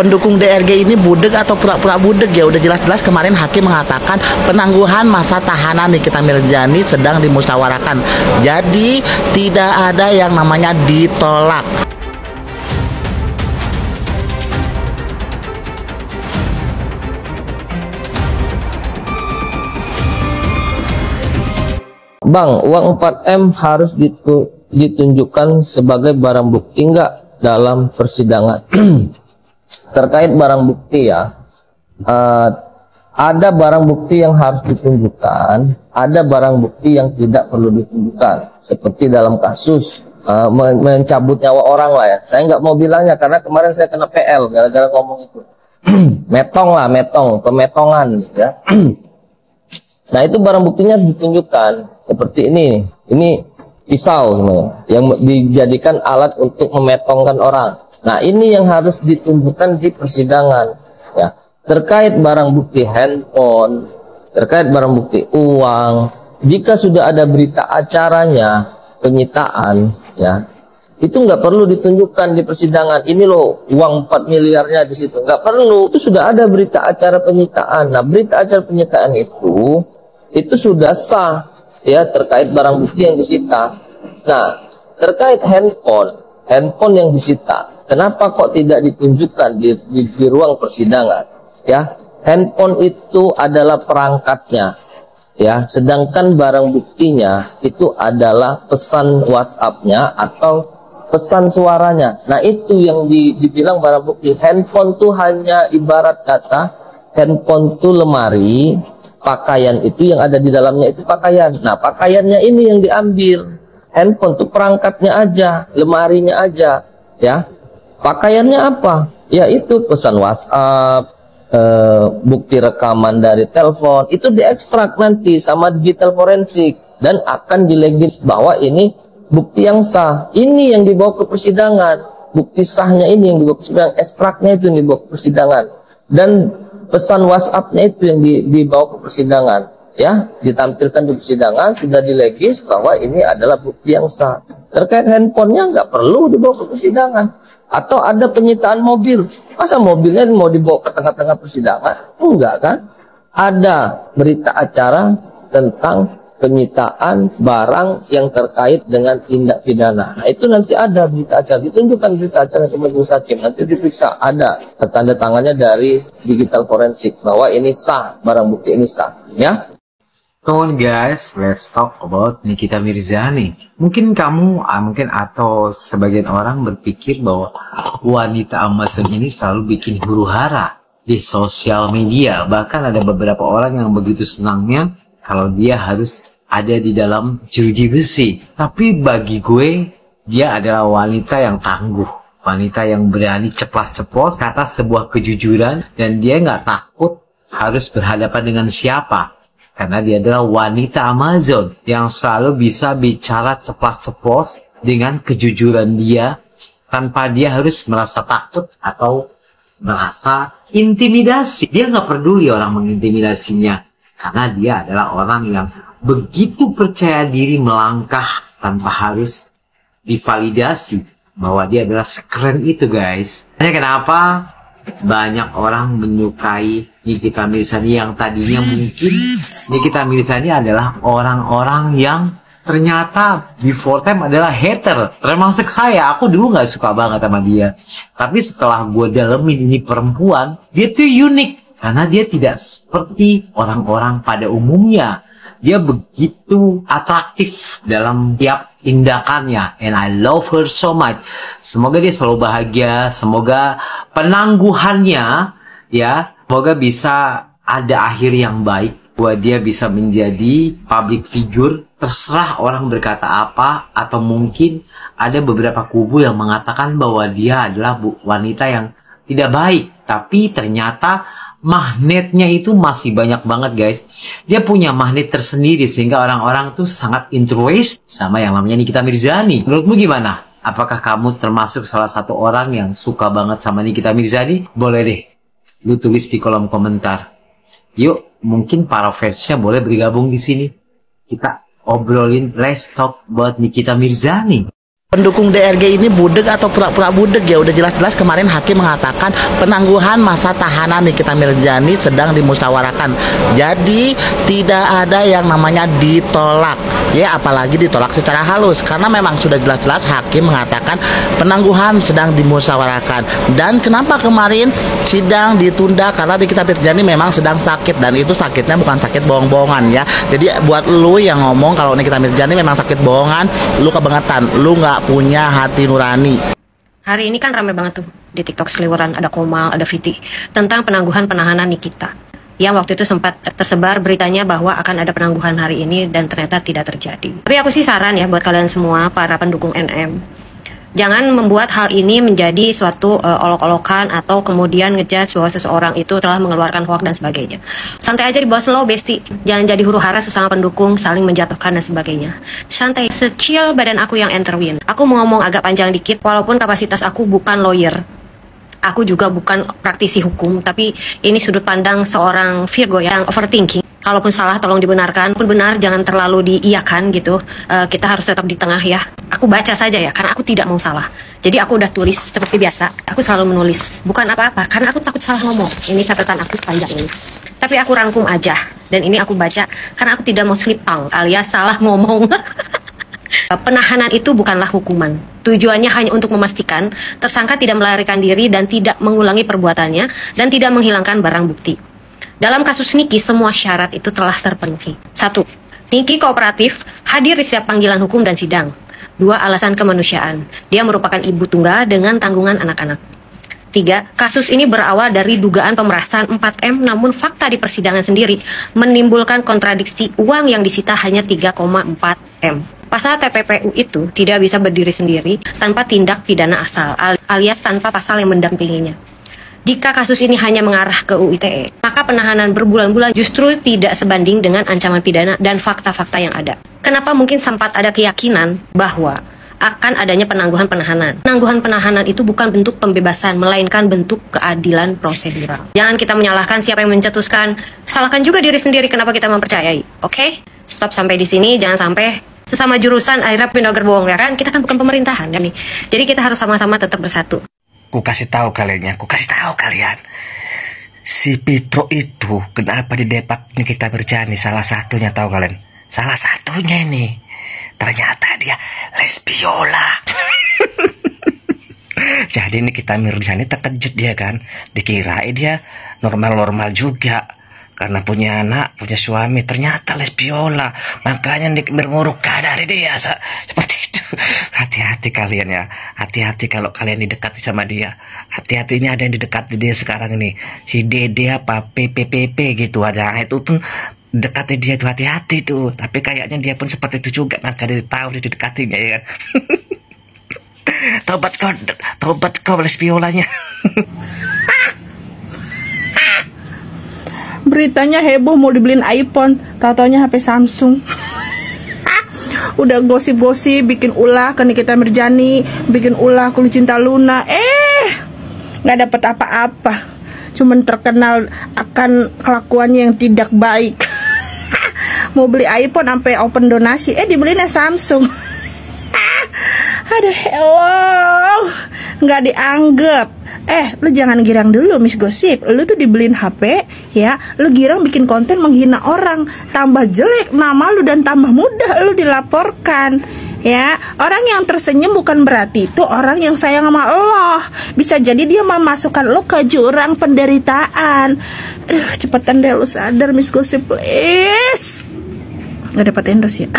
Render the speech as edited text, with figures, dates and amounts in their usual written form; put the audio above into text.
Pendukung DRG ini budeg atau pura-pura budeg ya? Udah jelas-jelas kemarin hakim mengatakan penangguhan masa tahanan Nikita Mirzani sedang dimusyawarahkan. Jadi tidak ada yang namanya ditolak. Bang, uang 4M harus ditunjukkan sebagai barang bukti nggak dalam persidangan? Terkait barang bukti ya, ada barang bukti yang harus ditunjukkan, ada barang bukti yang tidak perlu ditunjukkan. Seperti dalam kasus mencabut nyawa orang lah ya. Saya nggak mau bilangnya karena kemarin saya kena PL gara-gara ngomong itu. Metong lah, pemetongan gitu ya. Nah itu barang buktinya harus ditunjukkan. Seperti ini pisau sebenarnya, yang dijadikan alat untuk memetongkan orang. Nah ini yang harus ditunjukkan di persidangan ya. Terkait barang bukti handphone, terkait barang bukti uang, jika sudah ada berita acaranya penyitaan ya, itu nggak perlu ditunjukkan di persidangan. Ini loh uang 4 miliarnya di situ, nggak perlu. Itu sudah ada berita acara penyitaan. Nah berita acara penyitaan itu sudah sah ya, terkait barang bukti yang disita. Nah terkait handphone yang disita, kenapa kok tidak ditunjukkan di ruang persidangan ya? Handphone itu adalah perangkatnya ya, sedangkan barang buktinya itu adalah pesan WhatsApp-nya atau pesan suaranya. Nah itu yang dibilang barang bukti. Handphone tuh hanya ibarat kata, handphone tuh lemari, pakaian itu yang ada di dalamnya itu pakaian. Nah pakaiannya ini yang diambil, handphone tuh perangkatnya aja, lemarinya aja ya. Pakaiannya apa? Ya itu pesan WhatsApp, bukti rekaman dari telepon, itu diekstrak nanti sama digital forensik dan akan dilegis bahwa ini bukti yang sah. Ini yang dibawa ke persidangan, bukti sahnya ini yang dibawa ke persidangan, ekstraknya itu yang dibawa ke persidangan, dan pesan WhatsApp-nya itu yang dibawa ke persidangan ya, ditampilkan di persidangan, sudah dilegis bahwa ini adalah bukti yang sah. Terkait handphonenya nggak perlu dibawa ke persidangan. Atau ada penyitaan mobil, masa mobilnya mau dibawa ke tengah-tengah persidangan? Enggak kan? Ada berita acara tentang penyitaan barang yang terkait dengan tindak pidana. Nah itu nanti ada berita acara, ditunjukkan berita acara ke majelis hakim, nanti diperiksa, ada tanda tangannya dari digital forensik bahwa ini sah, barang bukti ini sah ya. Come on guys, let's talk about Nikita Mirzani. Mungkin kamu, atau sebagian orang berpikir bahwa wanita Amazon ini selalu bikin huru-hara di sosial media. Bahkan ada beberapa orang yang begitu senangnya kalau dia harus ada di dalam jeruji besi. Tapi bagi gue, dia adalah wanita yang tangguh, wanita yang berani ceplas-ceplos atas sebuah kejujuran, dan dia nggak takut harus berhadapan dengan siapa. Karena dia adalah wanita Amazon yang selalu bisa bicara ceplas-ceplos dengan kejujuran dia, tanpa dia harus merasa takut atau merasa intimidasi. Dia nggak peduli orang mengintimidasinya, karena dia adalah orang yang begitu percaya diri melangkah tanpa harus divalidasi bahwa dia adalah sekeren itu guys. Hanya kenapa banyak orang menyukai Nikita Mirzani yang tadinya mungkin Nikita Mirzani adalah orang-orang yang ternyata before time adalah hater. Termasuk saya, aku dulu nggak suka banget sama dia. Tapi setelah gue dalemin ini perempuan, dia tuh unik. Karena dia tidak seperti orang-orang pada umumnya. Dia begitu atraktif dalam tiap tindakannya. And I love her so much. Semoga dia selalu bahagia. Semoga penangguhannya, ya, semoga bisa ada akhir yang baik. Buat dia bisa menjadi public figure. Terserah orang berkata apa. Atau mungkin ada beberapa kubu yang mengatakan bahwa dia adalah wanita yang tidak baik. Tapi ternyata magnetnya itu masih banyak banget guys. Dia punya magnet tersendiri sehingga orang-orang tuh sangat interest sama yang namanya Nikita Mirzani. Menurutmu gimana? Apakah kamu termasuk salah satu orang yang suka banget sama Nikita Mirzani? Boleh deh lu tulis di kolom komentar. Yuk, mungkin para fansnya boleh bergabung di sini. Kita obrolin, let's talk about Nikita Mirzani. Pendukung DRG ini budeg atau pura-pura budeg ya? Udah jelas-jelas kemarin hakim mengatakan penangguhan masa tahanan Nikita Mirzani sedang dimusyawarahkan. Jadi tidak ada yang namanya ditolak ya, apalagi ditolak secara halus, karena memang sudah jelas-jelas hakim mengatakan penangguhan sedang dimusyawarahkan. Dan kenapa kemarin sidang ditunda? Karena Nikita Mirzani memang sedang sakit, dan itu sakitnya bukan sakit bohong-bohongan ya. Jadi buat lu yang ngomong kalau Nikita Mirzani memang sakit bohongan, lu kebangetan, lu nggak punya hati nurani. Hari ini kan rame banget tuh di TikTok seliweran, ada Komal, ada Viti, tentang penangguhan penahanan Nikita. Yang waktu itu sempat tersebar beritanya bahwa akan ada penangguhan hari ini dan ternyata tidak terjadi. Tapi aku sih saran ya buat kalian semua para pendukung NM, jangan membuat hal ini menjadi suatu olok-olokan atau kemudian ngejudge bahwa seseorang itu telah mengeluarkan hoax dan sebagainya. Santai aja, dibawa slow besti. Jangan jadi huru-hara sesama pendukung, saling menjatuhkan dan sebagainya. Santai, secil badan aku yang enterwin. Aku mau ngomong agak panjang dikit, walaupun kapasitas aku bukan lawyer. Aku juga bukan praktisi hukum, tapi ini sudut pandang seorang Virgo yang overthinking. Kalaupun salah tolong dibenarkan, pun benar jangan terlalu diiyakan gitu. Kita harus tetap di tengah ya. Aku baca saja ya, karena aku tidak mau salah. Jadi aku udah tulis seperti biasa. Aku selalu menulis, bukan apa-apa, karena aku takut salah ngomong. Ini catatan aku sepanjang ini. Tapi aku rangkum aja, dan ini aku baca karena aku tidak mau slip tongue alias salah ngomong. Penahanan itu bukanlah hukuman. Tujuannya hanya untuk memastikan tersangka tidak melarikan diri dan tidak mengulangi perbuatannya dan tidak menghilangkan barang bukti. Dalam kasus Niki, semua syarat itu telah terpenuhi. 1. Niki kooperatif, hadir di setiap panggilan hukum dan sidang. 2. Alasan kemanusiaan. Dia merupakan ibu tunggal dengan tanggungan anak-anak. 3. Kasus ini berawal dari dugaan pemerasan 4M, namun fakta di persidangan sendiri menimbulkan kontradiksi uang yang disita hanya 3,4M. Pasal TPPU itu tidak bisa berdiri sendiri tanpa tindak pidana asal, alias tanpa pasal yang mendampinginya. Jika kasus ini hanya mengarah ke UU ITE, maka penahanan berbulan-bulan justru tidak sebanding dengan ancaman pidana dan fakta-fakta yang ada. Kenapa mungkin sempat ada keyakinan bahwa akan adanya penangguhan penahanan? Penangguhan penahanan itu bukan bentuk pembebasan, melainkan bentuk keadilan prosedural. Jangan kita menyalahkan siapa yang mencetuskan, salahkan juga diri sendiri kenapa kita mempercayai. Oke? Stop sampai di sini, jangan sampai sesama jurusan akhirnya pindah gerbohong ya kan? Kita kan bukan pemerintahan kan nih. Jadi kita harus sama-sama tetap bersatu. Ku kasih tahu kalian, si Pitro itu kenapa didepak Nikita Mirzani? Salah satunya tahu kalian? Salah satunya ini ternyata dia lesbiola. Jadi Nikita Mirzani terkejut dia kan, dikirain dia normal-normal juga. Karena punya anak, punya suami, ternyata lesbiola. Makanya bermurka dari dia seperti itu. Hati-hati kalian ya. Hati-hati kalau kalian didekati sama dia. Hati-hati, ini ada yang didekati dia sekarang ini. Si Dede apa PPPP gitu aja. Itu pun dekati dia, itu hati-hati tuh. Tapi kayaknya dia pun seperti itu juga. Maka dia tahu dia didekatinya ya kan. Tobat kau lesbiolanya. Beritanya heboh mau dibeliin iPhone, tau-taunya HP Samsung. Udah gosip-gosip bikin ulah ke Nikita Mirzani, bikin ulah ke Lucinta Luna, nggak dapet apa-apa, cuman terkenal akan kelakuannya yang tidak baik. Mau beli iPhone sampai open donasi, dibeliinnya Samsung. Aduh, hello, nggak dianggap. Lu jangan girang dulu Miss Gosip. Lu tuh dibeliin HP ya, lu girang bikin konten menghina orang, tambah jelek nama lu dan tambah mudah lu dilaporkan ya. Orang yang tersenyum bukan berarti itu orang yang sayang sama Allah. Bisa jadi dia memasukkan lu ke jurang penderitaan. Cepetan deh lu sadar Miss Gosip please. Nggak dapat endorse ya.